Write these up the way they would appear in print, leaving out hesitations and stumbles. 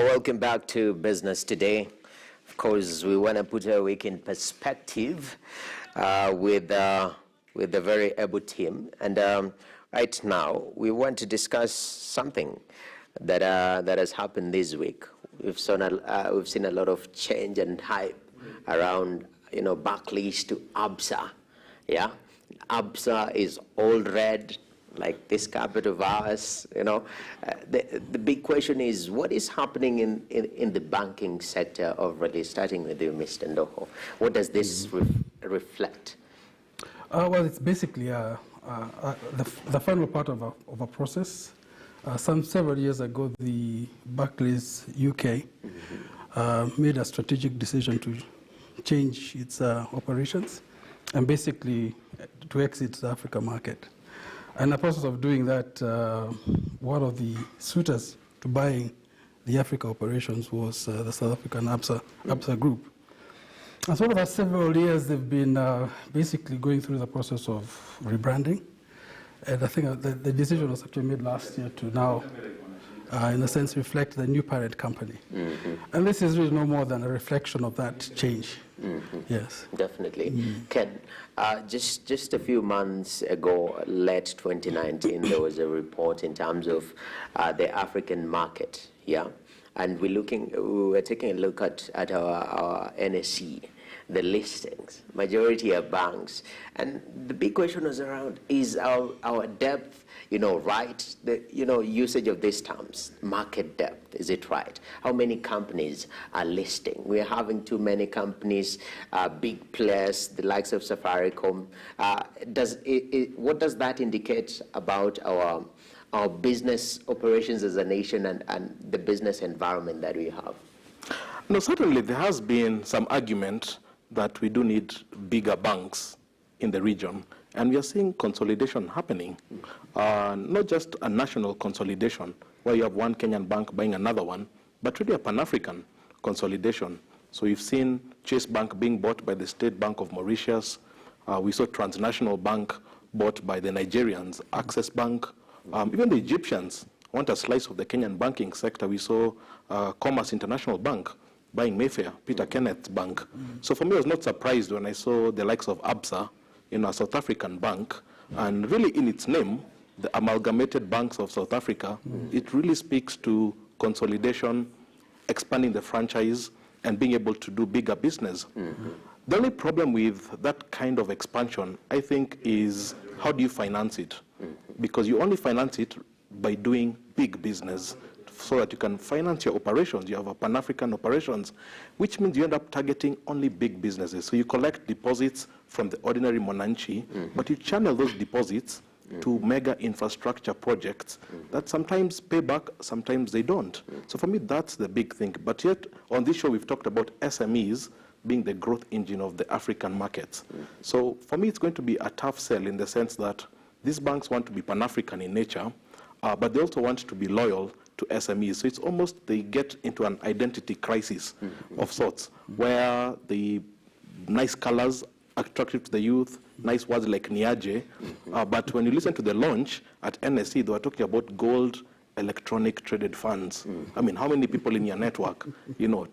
Welcome back to Business Today. Of course, we want to put our week in perspective with a very able team. And right now, we want to discuss something that has happened this week. We've seen a lot of change and hype around, Barclays to ABSA. Yeah, ABSA is all red, like this carpet of ours. The big question is, what is happening in the banking sector already? Starting with you, Mr. Ndoho, what does this reflect? Well, it's basically the final part of a process. Several years ago, the Barclays UK made a strategic decision to change its operations and basically to exit the Africa market. And in the process of doing that, one of the suitors to buying the Africa operations was the South African ABSA group. And so over the several years, they've been basically going through the process of rebranding. And I think the decision was actually made last year to now, in a sense, reflect the new parent company. Mm-hmm. And this is really no more than a reflection of that change. Mm-hmm. Yes. Definitely. Mm-hmm. Ken, just a few months ago, late 2019, there was a report in terms of the African market, yeah? And we were taking a look at our NSE, the listings, majority are banks. And the big question was around, is our depth, right? The, usage of these terms, market depth, is it right? How many companies are listing? We're having too many companies, big players, the likes of Safaricom. What does that indicate about our business operations as a nation and the business environment that we have? No, certainly there has been some argument that we do need bigger banks in the region. And we are seeing consolidation happening, not just a national consolidation, where you have one Kenyan bank buying another one, but really a Pan-African consolidation. So we've seen Chase Bank being bought by the State Bank of Mauritius. We saw Transnational Bank bought by the Nigerians, Access Bank. Even the Egyptians want a slice of the Kenyan banking sector. We saw Commerce International Bank buying Mayfair, Peter Kenneth's bank. So for me, I was not surprised when I saw the likes of ABSA, a South African bank, and really in its name, the Amalgamated Banks of South Africa, it really speaks to consolidation, expanding the franchise, and being able to do bigger business. Mm-hmm. The only problem with that kind of expansion, I think, is how do you finance it? Mm-hmm. Because you only finance it by doing big business, so that you can finance your operations. You have a Pan-African operations, which means you end up targeting only big businesses. So you collect deposits from the ordinary Monanchi, but you channel those deposits to mega infrastructure projects that sometimes pay back, sometimes they don't. So for me, that's the big thing. But yet, on this show, we've talked about SMEs being the growth engine of the African markets. So for me, it's going to be a tough sell in the sense that these banks want to be Pan-African in nature, but they also want to be loyal to SMEs. So it's almost they get into an identity crisis of sorts, where the nice colors attractive to the youth, nice words like Niaje, but when you listen to the launch at NSE, they were talking about gold electronic traded funds. I mean, how many people in your network,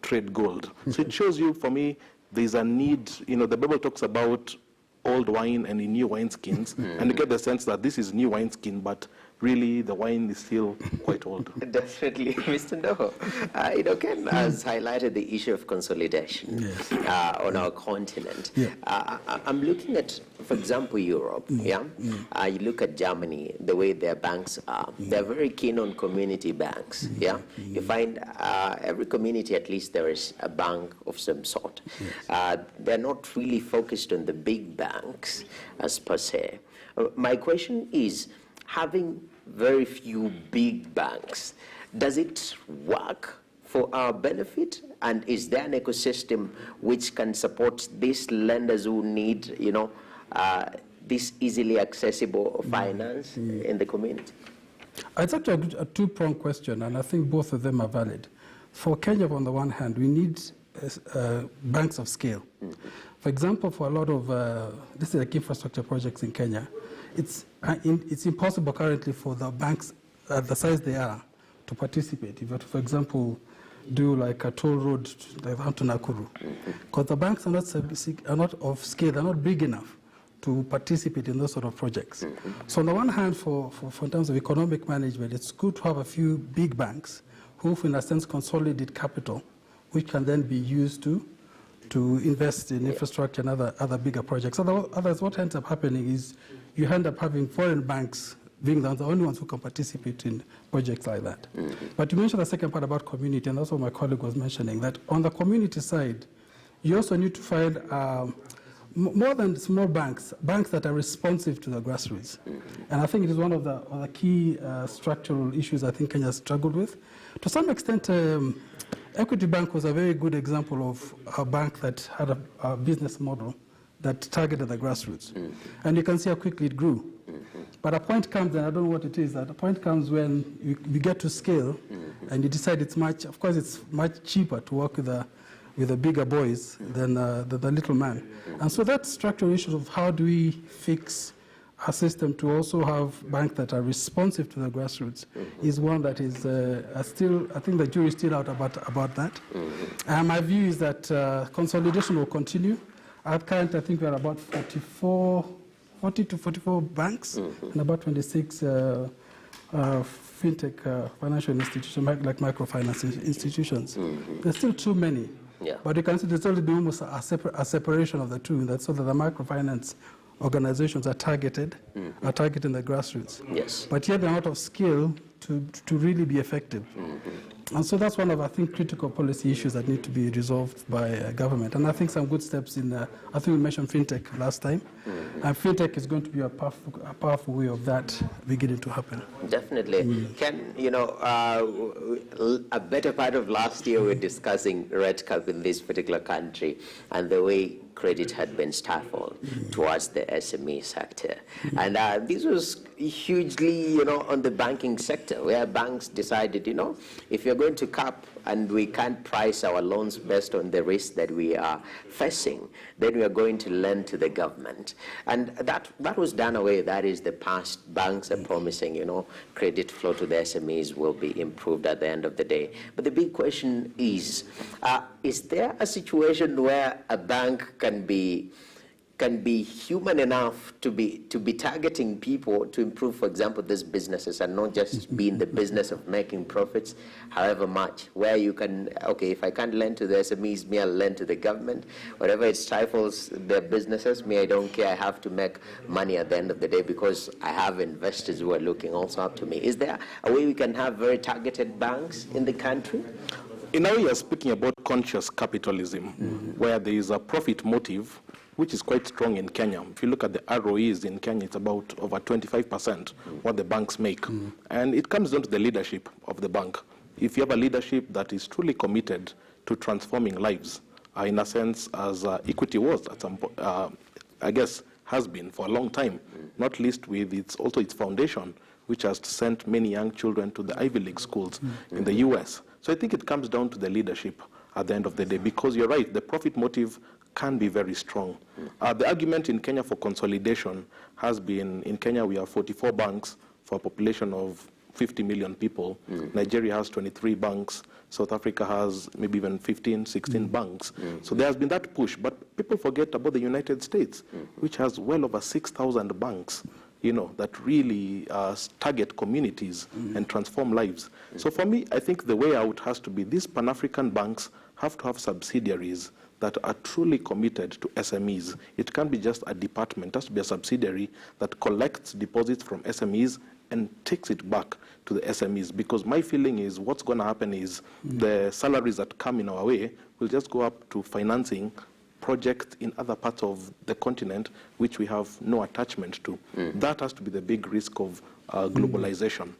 trade gold? So it shows you, for me, there's a need, the Bible talks about old wine and in new wineskins, and you get the sense that this is new wineskin, but really the wine is still quite old. Definitely, Mr. Ndoho. Ken has highlighted the issue of consolidation on our continent. Yeah. I'm looking at, for example, Europe. You look at Germany, the way their banks are. They're very keen on community banks. You find every community, at least there is a bank of some sort. They're not really focused on the big banks as per se. My question is, having very few big banks, does it work for our benefit? And is there an ecosystem which can support these lenders who need, this easily accessible finance in the community? It's actually a two-pronged question, and I think both of them are valid. For Kenya, on the one hand, we need banks of scale. For example, for a lot of, this is like infrastructure projects in Kenya, it's impossible currently for the banks at the size they are to participate. If, for example, do like a toll road down to Nakuru. Because the banks are not of scale, they're not big enough to participate in those sort of projects. So on the one hand, for in terms of economic management, it's good to have a few big banks who, in a sense, consolidate capital, which can then be used to invest in infrastructure and other bigger projects. Otherwise, what ends up happening is you end up having foreign banks being the only ones who can participate in projects like that. But you mentioned the second part about community, and that's what my colleague was mentioning, that on the community side, you also need to find more than small banks that are responsive to the grassroots. And I think it is one of the key structural issues I think Kenya struggled with. To some extent, Equity Bank was a very good example of a bank that had a business model that targeted the grassroots. And you can see how quickly it grew. But a point comes, and I don't know what it is, that a point comes when you get to scale and you decide it's much cheaper to work with the bigger boys than the little man. And so that structural issue of how do we fix a system to also have banks that are responsive to the grassroots is one that is still, I think the jury is still out about that. And my view is that consolidation will continue. At current, I think we are about 40 to 44 banks and about 26 fintech financial institutions, like microfinance institutions. There's still too many. Yeah. But you can see there's already been almost a separation of the two, that's so that the microfinance organizations are targeting the grassroots. Yes. But yet they're not of skill to really be effective. And so that's one of, I think, critical policy issues that need to be resolved by government. And I think some good steps in, I think we mentioned fintech last time. And fintech is going to be a powerful way of that beginning to happen. Definitely. Can, a better part of last year we're discussing red cap in this particular country and the way credit had been stifled towards the SME sector. And this was hugely, on the banking sector, where banks decided, if you're going to cap and we can't price our loans based on the risk that we are facing, then we are going to lend to the government. And that was done away. That is the past. Banks are promising, credit flow to the SMEs will be improved at the end of the day. But the big question is there a situation where a bank can be human enough to be targeting people to improve, for example, these businesses and not just be in the business of making profits, however much, where you can, okay, if I can't lend to the SMEs, me, I'll lend to the government. Whatever it stifles their businesses, me, I don't care. I have to make money at the end of the day because I have investors who are looking also up to me. Is there a way we can have very targeted banks in the country? In a way, you're speaking about conscious capitalism, where there is a profit motive, which is quite strong in Kenya. If you look at the ROEs in Kenya, it's about over 25% what the banks make. And it comes down to the leadership of the bank. If you have a leadership that is truly committed to transforming lives, in a sense, as Equity was, at some point, I guess, has been for a long time, not least with its foundation, which has sent many young children to the Ivy League schools in the US. So I think it comes down to the leadership at the end of the day, because you're right, the profit motive can be very strong. The argument in Kenya for consolidation has been, in Kenya we have 44 banks for a population of 50 million people. Nigeria has 23 banks. South Africa has maybe even 15, 16 banks. So there has been that push, but people forget about the United States, which has well over 6,000 banks, that really target communities and transform lives. So for me, I think the way out has to be these Pan-African banks have to have subsidiaries that are truly committed to SMEs. It can't be just a department. It has to be a subsidiary that collects deposits from SMEs and takes it back to the SMEs. Because my feeling is what's going to happen is the salaries that come in our way will just go up to financing projects in other parts of the continent which we have no attachment to. That has to be the big risk of globalization.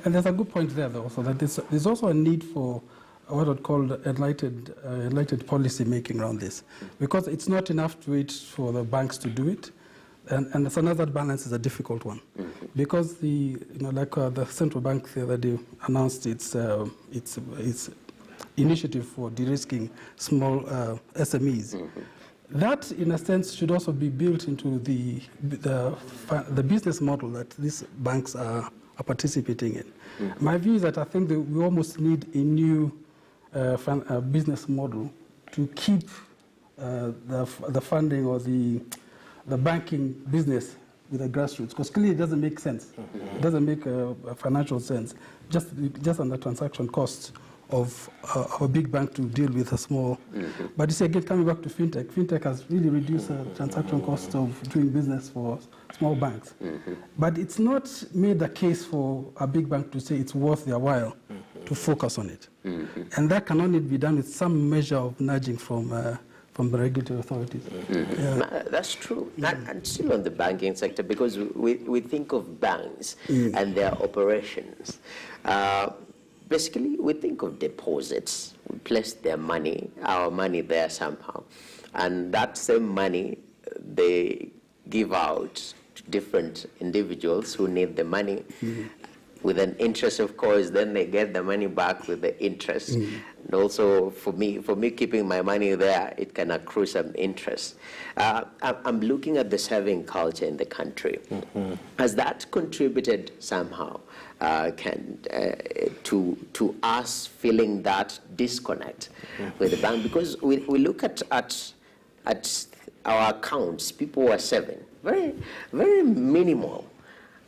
And there's a good point there, though, so that there's also a need for what I'd call enlightened policy making around this, because it's not enough to wait for the banks to do it, and it's another balance is a difficult one, because the central bank the other day announced its initiative for de-risking small SMEs. That, in a sense, should also be built into the business model that these banks are participating in. My view is that I think that we almost need a new business model to keep the funding or the banking business with the grassroots, because clearly it doesn't make sense. It doesn't make financial sense, just on the transaction costs of a big bank to deal with a small. But you see, again, coming back to fintech has really reduced the transaction costs of doing business for small banks. But it's not made a case for a big bank to say it's worth their while to focus on it. And that can only be done with some measure of nudging from the regulatory authorities. That's true. And still on the banking sector, because we think of banks and their operations. Basically, we think of deposits. We place our money there somehow. And that same money, they give out to different individuals who need the money with an interest, of course. Then they get the money back with the interest. And also, for me keeping my money there, it can accrue some interest. I'm looking at the saving culture in the country. Has that contributed somehow to us feeling that disconnect with the bank? Because we look at our accounts, people are saving very, very minimal.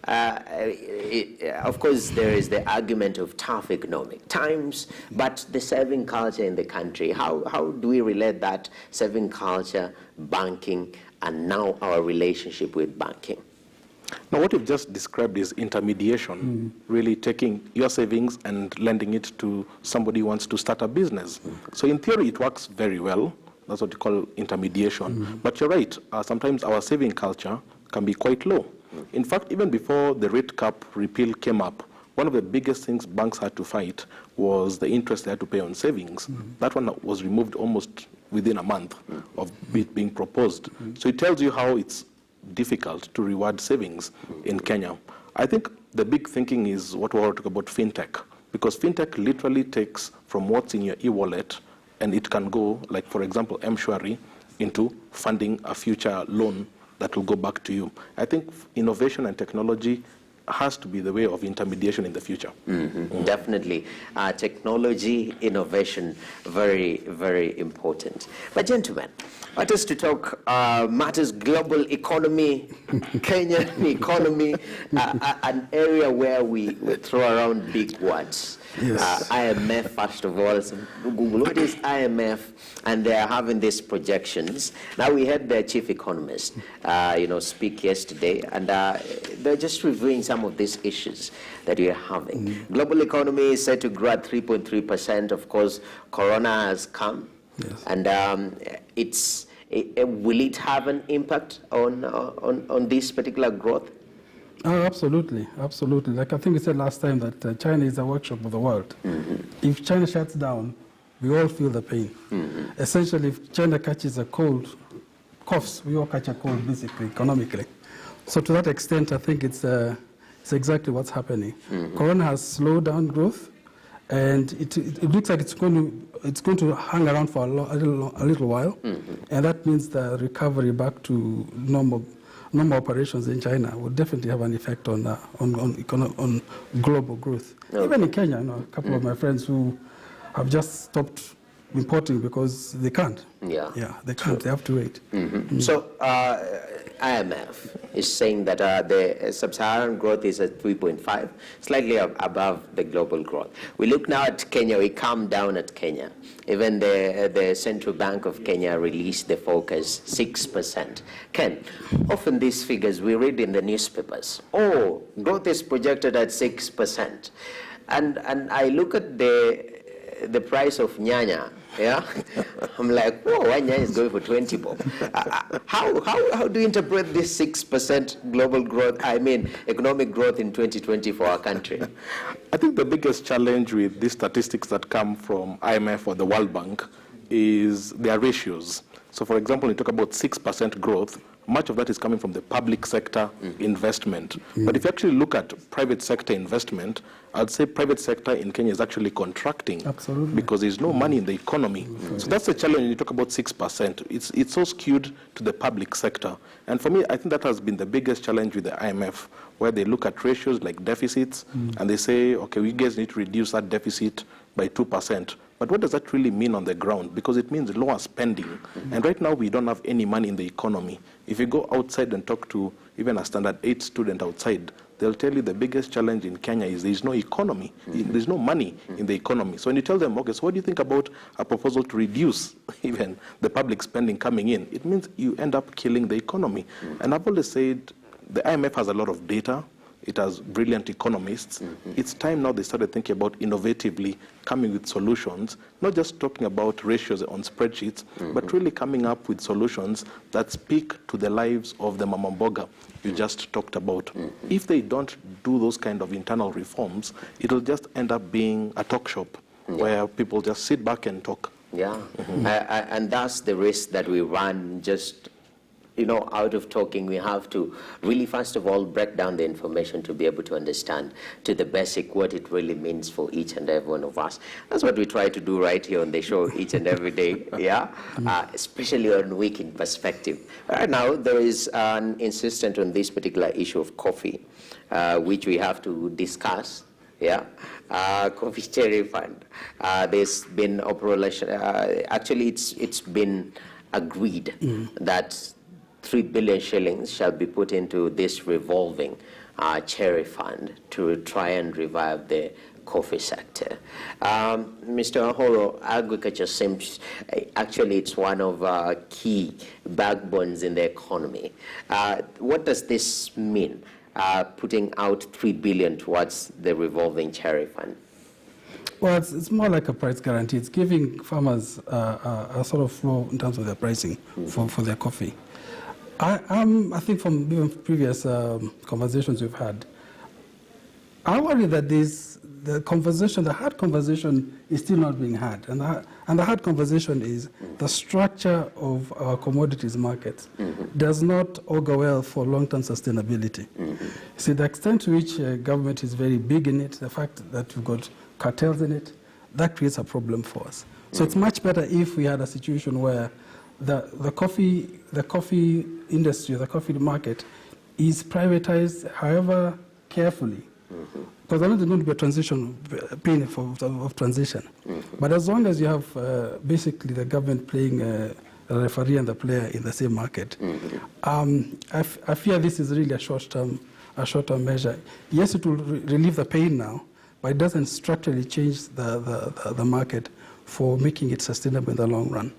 Of course, there is the argument of tough economic times, but the saving culture in the country, how do we relate that saving culture, banking, and now our relationship with banking? Now, what you've just described is intermediation, really taking your savings and lending it to somebody who wants to start a business. So in theory, it works very well. That's what you call intermediation. But you're right, sometimes our saving culture can be quite low. In fact, even before the rate cap repeal came up, one of the biggest things banks had to fight was the interest they had to pay on savings. That one was removed almost within a month of it being proposed. So it tells you how it's difficult to reward savings in Kenya. I think the big thinking is what we're talking about fintech, because fintech literally takes from what's in your e-wallet and it can go, like for example, M-Shwari, into funding a future loan that will go back to you. I think innovation and technology has to be the way of intermediation in the future. Definitely. Technology, innovation, very, very important. But gentlemen, I want us to talk matters global economy, Kenyan economy, an area where we throw around big words. IMF, first of all. So Google, what is IMF? And they are having these projections. Now, we had the chief economist, speak yesterday, and they're just reviewing some of these issues that we are having. Global economy is set to grow at 3.3%. Of course, Corona has come, and will it have an impact on this particular growth? Oh, absolutely, absolutely. Like I think we said last time that China is a workshop of the world. If China shuts down, we all feel the pain. Essentially, if China catches a cold, coughs, we all catch a cold, basically, economically. So to that extent, I think it's exactly what's happening. Corona has slowed down growth, and it looks like it's going to hang around for a little while, and that means the recovery back to normal operations in China will definitely have an effect on global growth. Even in Kenya, a couple of my friends who have just stopped importing because they can't. They can't. They have to wait. So IMF is saying that the sub-Saharan growth is at 3.5, slightly above the global growth. We look now at Kenya. We come down at Kenya. Even the Central Bank of Kenya released the focus 6%. Ken, often these figures we read in the newspapers. Oh, growth is projected at 6%, and I look at the price of nyanya. I'm like, whoa, why nyanya is going for 20 bob? How do you interpret this 6% global growth, economic growth in 2020 for our country? I think the biggest challenge with these statistics that come from IMF or the World Bank is their ratios. So for example, you talk about 6% growth, much of that is coming from the public sector investment. But if you actually look at private sector investment, I'd say private sector in Kenya is actually contracting. Absolutely. Because there's no money in the economy. So that's the challenge when you talk about 6%. It's so skewed to the public sector. And for me, I think that has been the biggest challenge with the IMF, where they look at ratios like deficits, and they say, okay, we guys need to reduce that deficit by 2%. But what does that really mean on the ground? Because it means lower spending. And right now, we don't have any money in the economy. If you go outside and talk to even a standard 8 student outside, they'll tell you the biggest challenge in Kenya is there's no economy. There's no money in the economy. So when you tell them, okay, so what do you think about a proposal to reduce even the public spending coming in? It means you end up killing the economy. And I've always said the IMF has a lot of data. It has brilliant economists. It's time now they started thinking about innovatively coming with solutions, not just talking about ratios on spreadsheets, but really coming up with solutions that speak to the lives of the mama mboga you just talked about. If they don't do those kind of internal reforms, it'll just end up being a talk shop where people just sit back and talk. Yeah, and that's the risk that we run. Just, you know, out of talking, we have to really, first of all, break down the information to be able to understand to the basic what it really means for each and every one of us. That's what we try to do right here on the show each and every day, especially on Week in Perspective. Right now, there is an insistence on this particular issue of coffee, which we have to discuss. Coffee cherry fund. There's been operation. Actually, it's been agreed that 3 billion shillings shall be put into this revolving cherry fund to try and revive the coffee sector. Mr. Ahoro, agriculture seems, actually it's one of key backbones in the economy. What does this mean, putting out 3 billion towards the revolving cherry fund? Well, it's more like a price guarantee. It's giving farmers a sort of flow in terms of their pricing for their coffee. I think from even previous conversations we've had, I worry that the hard conversation is still not being had. And the hard conversation is the structure of our commodities markets does not augur well for long-term sustainability. See, the extent to which government is very big in it, the fact that we've got cartels in it, that creates a problem for us. So it's much better if we had a situation where the coffee industry, the coffee market, is privatized, however carefully, because I know there's going to be a transition, period of transition. But as long as you have basically the government playing the referee and the player in the same market, I fear this is really a short-term measure. Yes, it will relieve the pain now, but it doesn't structurally change the market for making it sustainable in the long run.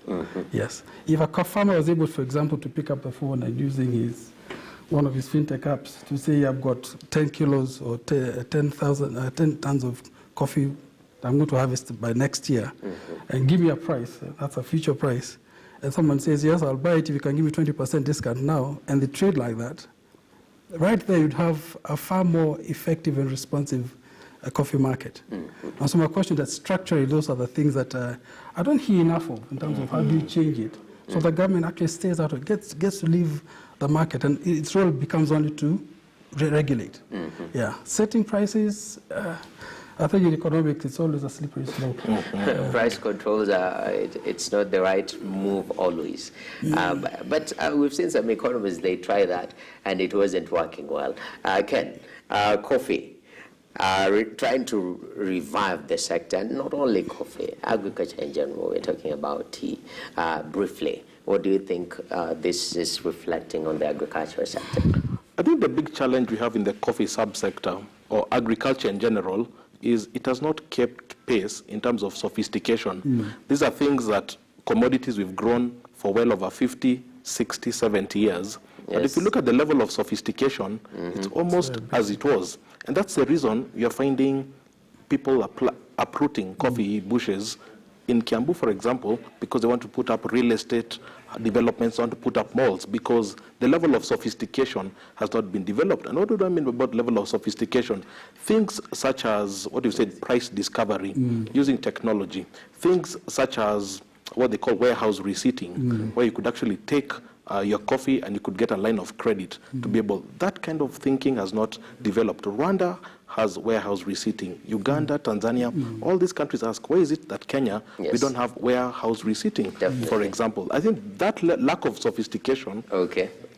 Yes. If a farmer was able, for example, to pick up the phone and using one of his fintech apps to say, I've got 10 kilos or 10 tons of coffee I'm going to harvest by next year, and give me a price, that's a future price, and someone says, yes, I'll buy it if you can give me 20% discount now, and they trade like that, right there you'd have a far more effective and responsive coffee market. And so my question is that structurally those are the things that I don't hear enough of in terms of how do you change it. So the government actually stays out of it, gets to leave the market, and its role becomes only to regulate. Setting prices, I think in economics it's always a slippery slope. Price controls it's not the right move always. But we've seen some economists, they try that and it wasn't working well. Ken, coffee. Trying to revive the sector, and not only coffee, agriculture in general. We're talking about tea. Briefly, what do you think this is reflecting on the agricultural sector? I think the big challenge we have in the coffee subsector, or agriculture in general, is it has not kept pace in terms of sophistication. These are things that commodities we've grown for well over 50, 60, 70 years. But if you look at the level of sophistication, it's almost as it was. And that's the reason you're finding people uprooting coffee bushes in Kiambu, for example, because they want to put up real estate developments, want to put up malls, because the level of sophistication has not been developed. And what do I mean about level of sophistication? Things such as, what you said, price discovery, using technology. Things such as what they call warehouse receipting, where you could actually take your coffee and you could get a line of credit to be able. That kind of thinking has not developed. Rwanda has warehouse receipting. Uganda, Tanzania, all these countries ask, why is it that Kenya, we don't have warehouse receipting, for example? I think that lack of sophistication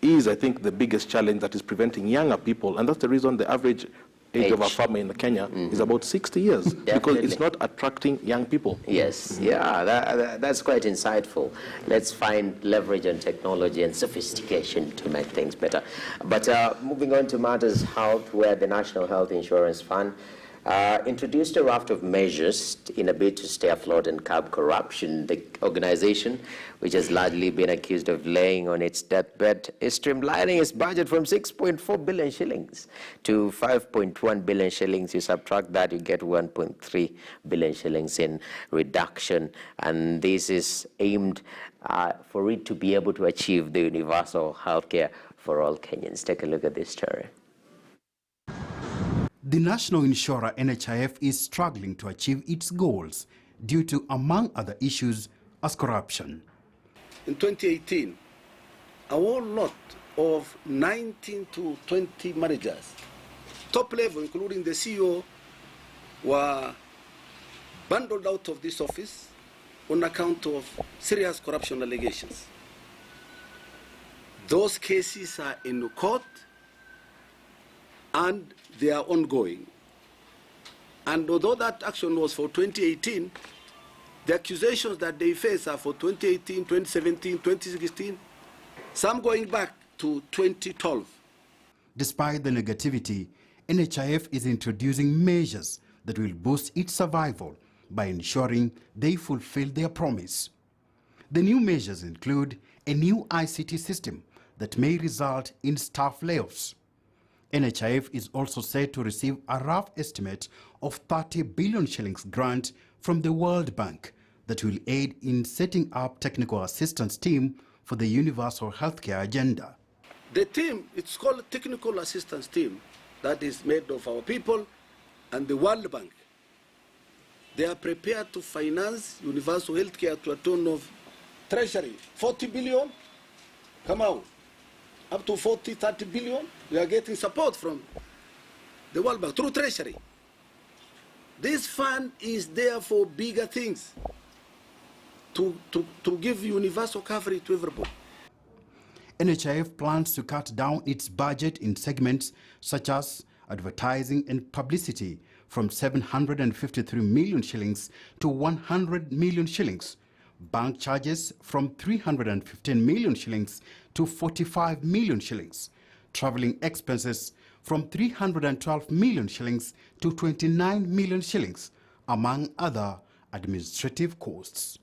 is, I think, the biggest challenge that is preventing younger people, and that's the reason the average age of a farmer in Kenya is about 60 years, because it's not attracting young people. Yes, that's quite insightful. Let's find leverage on technology and sophistication to make things better. But moving on to matters health, where the National Health Insurance Fund introduced a raft of measures in a bid to stay afloat and curb corruption. The organization, which has largely been accused of laying on its deathbed, is streamlining its budget from 6.4 billion shillings to 5.1 billion shillings. You subtract that, you get 1.3 billion shillings in reduction. And this is aimed for it to be able to achieve the universal healthcare for all Kenyans. Take a look at this story. The national insurer NHIF is struggling to achieve its goals due to, among other issues, as corruption. In 2018, a whole lot of 19 to 20 managers, top level, including the CEO, were bundled out of this office on account of serious corruption allegations. Those cases are in court and they are ongoing. And although that action was for 2018, the accusations that they face are for 2018, 2017, 2016, some going back to 2012. Despite the negativity, NHIF is introducing measures that will boost its survival by ensuring they fulfill their promise. The new measures include a new ICT system that may result in staff layoffs. NHIF is also said to receive a rough estimate of 30 billion shillings grant from the World Bank that will aid in setting up technical assistance team for the universal healthcare agenda. The team, it's called technical assistance team, that is made of our people and the World Bank. They are prepared to finance universal healthcare to a tune of treasury, 40 billion, come out. Up to 40, 30 billion, we are getting support from the World Bank through Treasury. This fund is there for bigger things, to give universal coverage to everybody. NHIF plans to cut down its budget in segments such as advertising and publicity from 753 million shillings to 100 million shillings, bank charges from 315 million shillings to 45 million shillings, traveling expenses from 312 million shillings to 29 million shillings, among other administrative costs.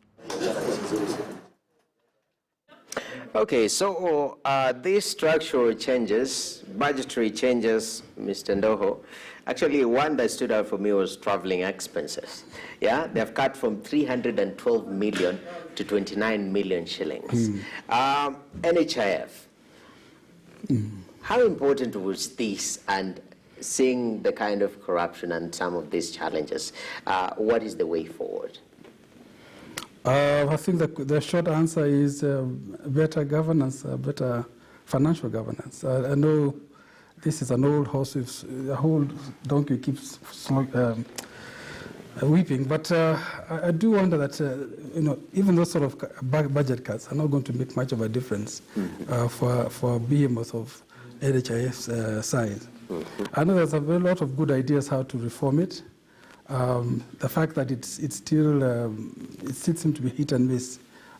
Okay, so these structural changes, budgetary changes, Mr. Ndoho, actually one that stood out for me was traveling expenses. Yeah, they've cut from 312 million to 29 million shillings. NHIF, how important was this, and seeing the kind of corruption and some of these challenges, what is the way forward? I think the short answer is better governance, better financial governance. I know this is an old horse, the whole donkey keeps weeping, but I do wonder that even those sort of budget cuts are not going to make much of a difference for a behemoth of NHIF's size. I know there's a very lot of good ideas how to reform it. The fact that it still seems to be hit and miss,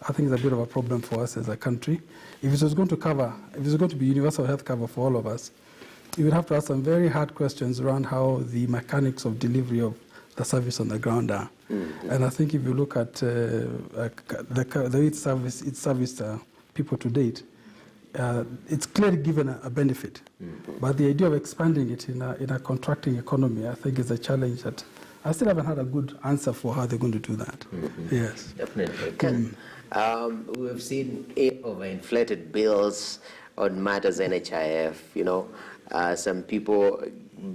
I think is a bit of a problem for us as a country. If it was going to be universal health cover for all of us, you would have to ask some very hard questions around how the mechanics of delivery of the service on the ground are. And I think if you look at the way it serviced people to date, it's clearly given a benefit. But the idea of expanding it in a contracting economy, I think, is a challenge that I still haven't had a good answer for how they're going to do that. Yes. Definitely. We've seen overinflated bills on matters NHIF, some people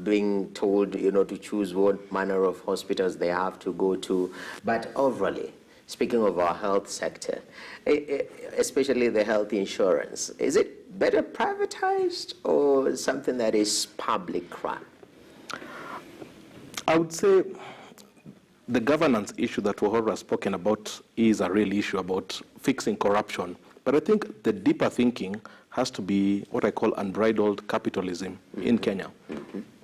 being told, to choose what manner of hospitals they have to go to. But overall, speaking of our health sector, especially the health insurance, is it better privatized or something that is public run? I would say the governance issue that Wahora has spoken about is a real issue about fixing corruption. But I think the deeper thinking has to be what I call unbridled capitalism in Kenya.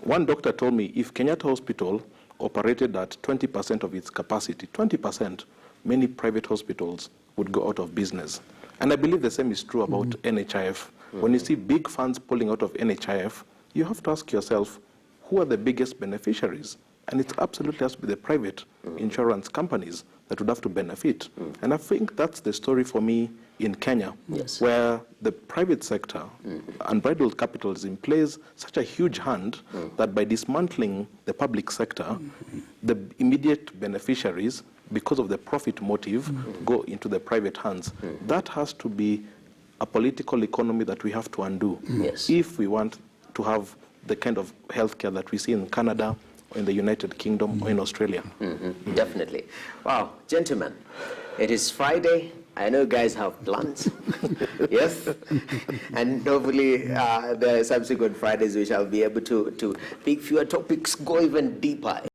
One doctor told me if Kenyatta Hospital operated at 20% of its capacity, 20%, many private hospitals would go out of business. And I believe the same is true about NHIF. When you see big funds pulling out of NHIF, you have to ask yourself, who are the biggest beneficiaries? And it absolutely has to be the private insurance companies that would have to benefit. And I think that's the story for me in Kenya, where the private sector, unbridled capitalism, plays such a huge hand that by dismantling the public sector, the immediate beneficiaries, because of the profit motive, go into the private hands. That has to be a political economy that we have to undo if we want to have the kind of healthcare that we see in Canada, or in the United Kingdom, or in Australia. Definitely. Wow, gentlemen, it is Friday. I know guys have plans. Yes? And hopefully the subsequent Fridays we shall be able to pick fewer topics, go even deeper.